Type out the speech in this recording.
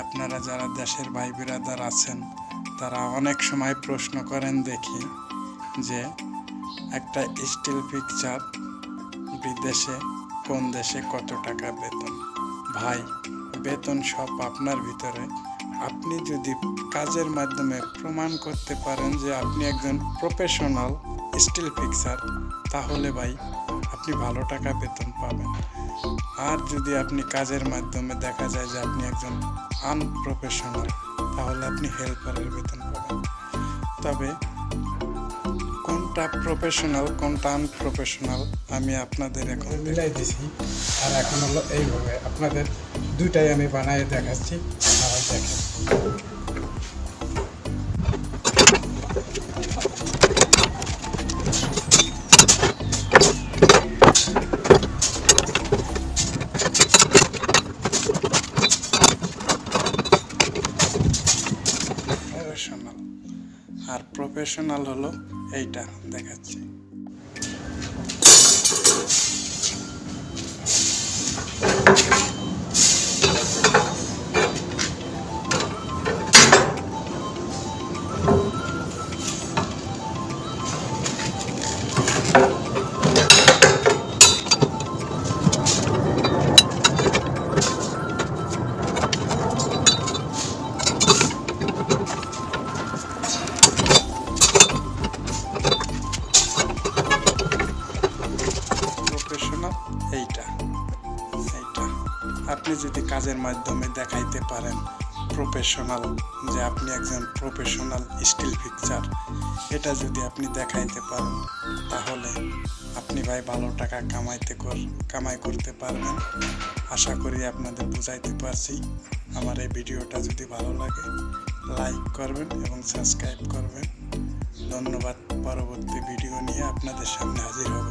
আপনারা যারা দেশের ভাই বিরাদার আছেন তারা অনেক সময় প্রশ্ন করেন দেখি যে একটা স্টিল পিকচার বিদেশে কোন দেশে কত টাকা বেতন। ভাই, বেতন সব আপনার ভিতরে। আপনি যদি কাজের মাধ্যমে প্রমাণ করতে পারেন যে আপনি একজন প্রফেশনাল স্টিল পিকচার, তাহলে ভাই আপনি ভালো টাকা বেতন পাবেন। আর যদি আপনি কাজের মাধ্যমে দেখা যায় যে আপনি একজন আনপ্রফেশনাল, তাহলে আপনি হেল্পারের বেতন পাবেন। তবে কোনটা প্রফেশনাল কোনটা আনপ্রফেশনাল আমি আপনাদের এখন মিলাই দিছি। আর এখন হলো এইভাবে আপনাদের দুইটাই আমি বানায় দেখাচ্ছি, আপনারা দেখেন। প্রফেশনাল আর প্রফেশনাল হলো এইটা দেখাচ্ছি। এইটা আপনি যদি কাজের মাধ্যমে দেখাইতে পারেন প্রফেশনাল, যে আপনি একজন প্রফেশনাল স্টিল পিকচার, এটা যদি আপনি দেখাইতে পারেন তাহলে আপনি ভাই ভালো টাকা কামাই করতে পারবেন। আশা করি আপনাদের বুঝাইতে পারছি। আমার এই ভিডিওটা যদি ভালো লাগে লাইক করবেন এবং সাবস্ক্রাইব করবেন। ধন্যবাদ। পরবর্তী ভিডিও নিয়ে আপনাদের সামনে হাজির হব।